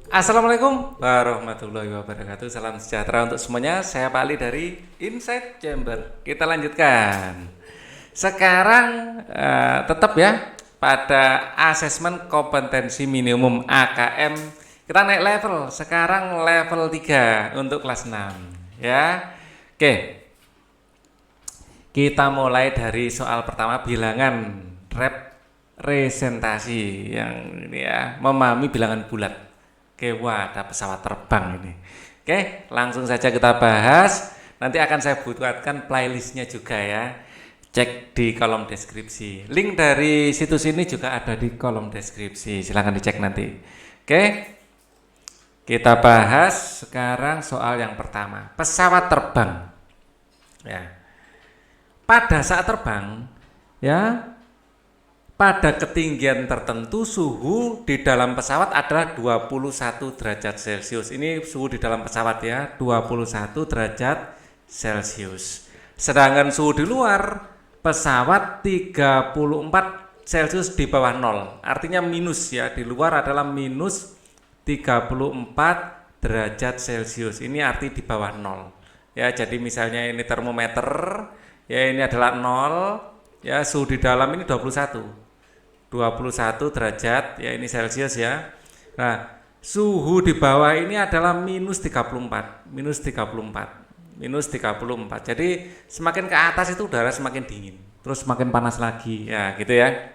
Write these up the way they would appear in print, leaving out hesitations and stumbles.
Assalamualaikum warahmatullahi wabarakatuh. Salam sejahtera untuk semuanya. Saya Pak Ali dari Inside Chamber. Kita lanjutkan. Sekarang tetap ya pada asesmen kompetensi minimum AKM kita naik level. Sekarang level 3 untuk kelas 6 ya. Oke. Kita mulai dari soal pertama bilangan representasi yang ini ya, memahami bilangan bulat. Oke, wah ada pesawat terbang ini. Oke, langsung saja kita bahas. Nanti akan saya buatkan playlistnya juga ya. Cek di kolom deskripsi. Link dari situs ini juga ada di kolom deskripsi. Silahkan dicek nanti. Oke, kita bahas sekarang soal yang pertama. Pesawat terbang. Ya. Pada saat terbang, ya, pada ketinggian tertentu suhu di dalam pesawat adalah 21 derajat Celcius. Ini suhu di dalam pesawat ya, 21 derajat Celcius. Sedangkan suhu di luar pesawat 34 Celcius di bawah 0. Artinya minus ya, di luar adalah minus 34 derajat Celcius. Ini arti di bawah 0. Ya, jadi misalnya ini termometer, ya ini adalah 0, ya suhu di dalam ini 21 derajat ya, ini Celcius ya. Nah, suhu di bawah ini adalah minus 34. Jadi semakin ke atas itu udara semakin dingin, terus semakin panas lagi ya, gitu ya.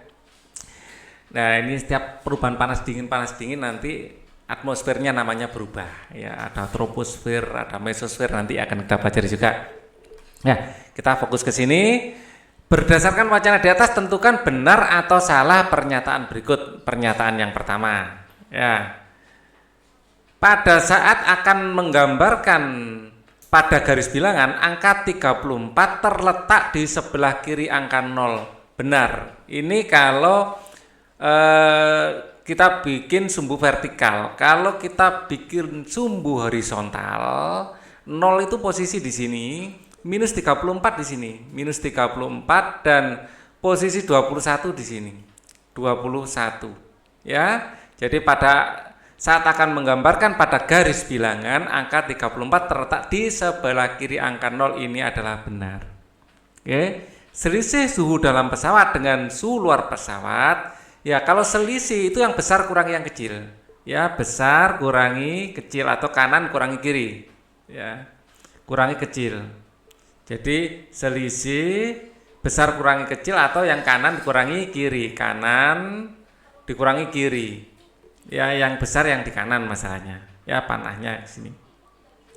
Nah, ini setiap perubahan panas dingin nanti atmosfernya namanya berubah ya, ada troposfer, ada mesosfer, nanti akan kita pelajari juga. Ya, kita fokus ke sini. Berdasarkan wacana di atas, tentukan benar atau salah pernyataan berikut. Pernyataan yang pertama, ya. Pada saat akan menggambarkan pada garis bilangan, angka 34 terletak di sebelah kiri angka 0. Benar. Ini kalau kita bikin sumbu vertikal. Kalau kita bikin sumbu horizontal, 0 itu posisi di sini, minus 34 di sini, minus 34, dan posisi 21 di sini, 21 ya. Jadi pada saat akan menggambarkan pada garis bilangan, angka 34 terletak di sebelah kiri angka 0, ini adalah benar. Oke. Selisih suhu dalam pesawat dengan suhu luar pesawat, ya kalau selisih itu yang besar kurangi yang kecil ya, besar kurangi kecil atau kanan kurangi kiri ya, kurangi kecil. Jadi selisih besar kurangi kecil atau yang kanan dikurangi kiri, kanan dikurangi kiri. Ya, yang besar yang di kanan masalahnya. Ya, panahnya di sini.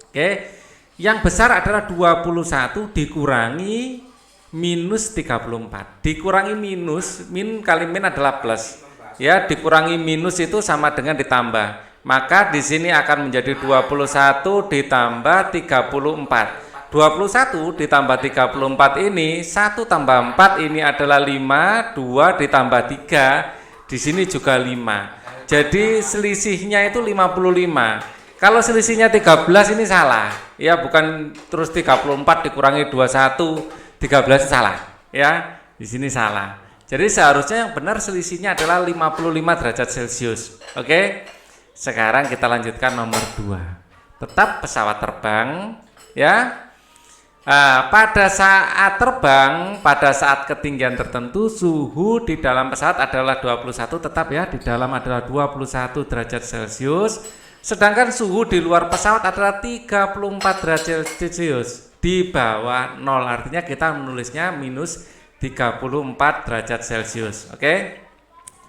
Oke. Yang besar adalah 21 dikurangi minus 34. Dikurangi minus, min kali min adalah plus. Ya, dikurangi minus itu sama dengan ditambah. Maka di sini akan menjadi 21 ditambah 34. 21 ditambah 34 ini 1 tambah 4 ini adalah 5, 2 ditambah 3 di sini juga 5. Jadi selisihnya itu 55. Kalau selisihnya 13 ini salah. Ya, bukan terus 34 dikurangi 21 13 salah. Ya, di sini salah. Jadi seharusnya yang benar selisihnya adalah 55 derajat Celcius. Oke. Sekarang kita lanjutkan nomor 2. Tetap pesawat terbang ya. Pada saat terbang, pada saat ketinggian tertentu, suhu di dalam pesawat adalah 21, tetap ya, di dalam adalah 21 derajat Celcius. Sedangkan suhu di luar pesawat adalah 34 derajat Celcius, di bawah 0. Artinya kita menulisnya minus 34 derajat Celcius. Oke,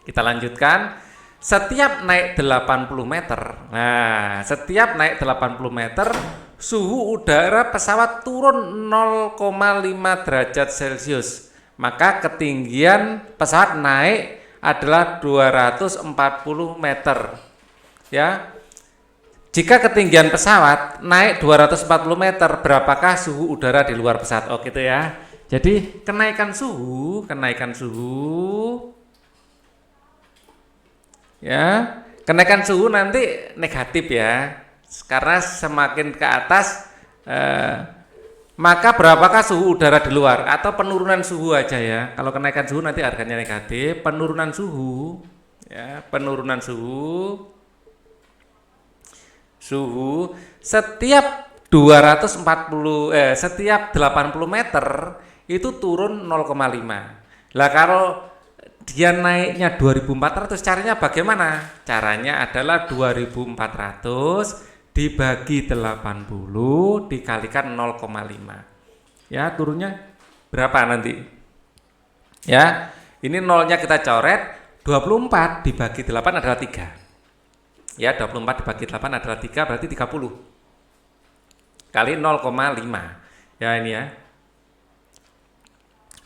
kita lanjutkan. Setiap naik 80 meter, nah setiap naik 80 meter, suhu udara pesawat turun 0,5 derajat Celcius. Maka ketinggian pesawat naik adalah 240 meter. Ya. Jika ketinggian pesawat naik 240 meter, berapakah suhu udara di luar pesawat? Oh gitu ya. Jadi kenaikan suhu ya, kenaikan suhu nanti negatif ya, karena semakin ke atas maka berapakah suhu udara di luar, atau penurunan suhu aja ya. Kalau kenaikan suhu nanti harganya negatif, penurunan suhu ya, penurunan suhu Suhu setiap 80 meter itu turun 0,5. Lah kalau dia naiknya 2400, caranya bagaimana? Caranya adalah 2400 dibagi 80 dikalikan 0,5. Ya, turunnya berapa nanti? Ya, ini nolnya kita coret, 24 dibagi 8 adalah 3. Ya, 24 dibagi 8 adalah 3, berarti 30 kali 0,5. Ya, ini ya.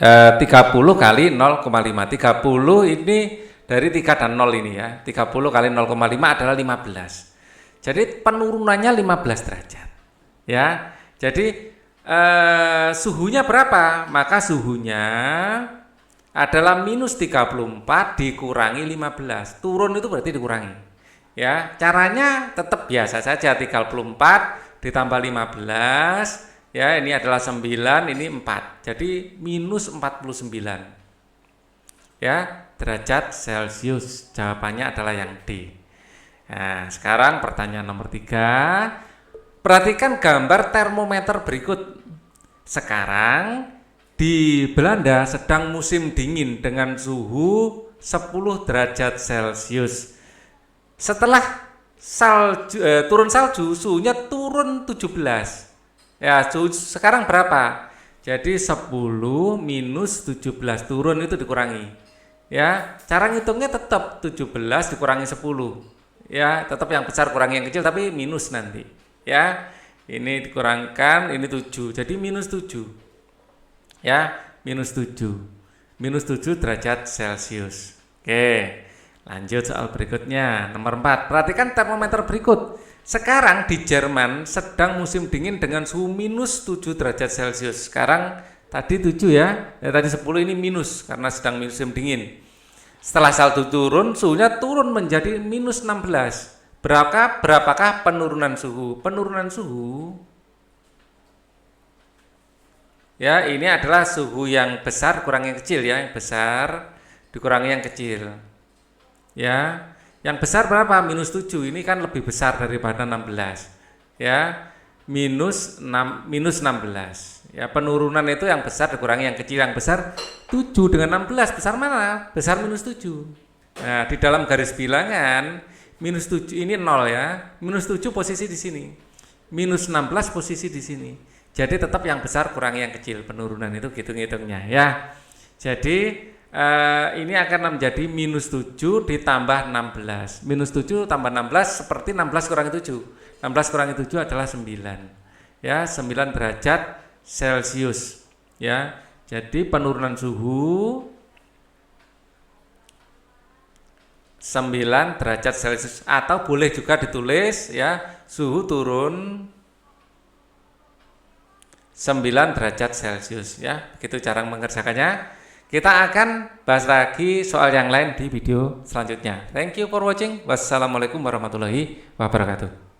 30 kali 0,5. 30 ini dari 3 dan 0 ini ya. 30 kali 0,5 adalah 15. Jadi penurunannya 15 derajat. Ya. Jadi suhunya berapa? Maka suhunya adalah minus 34 dikurangi 15. Turun itu berarti dikurangi. Ya, caranya tetap biasa saja, 34 ditambah 15. Ya, ini adalah 9, ini 4. Jadi minus 49. Ya, derajat Celcius. Jawabannya adalah yang D. Nah, sekarang pertanyaan nomor 3. Perhatikan gambar termometer berikut. Sekarang di Belanda sedang musim dingin dengan suhu 10 derajat Celcius. Setelah turun salju, suhunya turun 17. Ya, sekarang berapa? Jadi 10 minus 17, turun itu dikurangi. Ya, cara ngitungnya tetap 17 dikurangi 10. Ya, tetap yang besar kurangi yang kecil tapi minus nanti. Ya, ini dikurangkan, ini 7. Jadi minus 7. Ya, minus 7. Minus 7 derajat Celcius. Oke. Lanjut soal berikutnya, nomor 4. Perhatikan termometer berikut. Sekarang di Jerman sedang musim dingin dengan suhu minus 7 derajat Celcius. Sekarang tadi 7 ya, tadi 10, ini minus karena sedang musim dingin. Setelah salju turun, suhunya turun menjadi minus 16. Berapakah penurunan suhu? Penurunan suhu, ya, ini adalah suhu yang besar kurang yang kecil ya, yang besar dikurangi yang kecil. Ya, yang besar berapa? Minus 7, ini kan lebih besar daripada 16. Ya, minus 16. Ya, penurunan itu yang besar dikurangi yang kecil. Yang besar 7 dengan 16, besar mana? Besar minus 7. Nah, di dalam garis bilangan, minus 7 ini 0 ya. Minus 7 posisi di sini. Minus 16 posisi di sini. Jadi tetap yang besar kurangi yang kecil. Penurunan itu hitung-hitungnya ya. Jadi ini akan menjadi minus 7 ditambah 16. Minus 7 tambah 16 seperti 16 kurangi 7. 16 kurangi 7 adalah 9. Ya, 9 derajat Celcius. Ya, jadi penurunan suhu 9 derajat Celcius, atau boleh juga ditulis ya, suhu turun 9 derajat Celcius ya. Begitu cara mengerjakannya. Kita akan bahas lagi soal yang lain di video selanjutnya. Thank you for watching. Wassalamualaikum warahmatullahi wabarakatuh.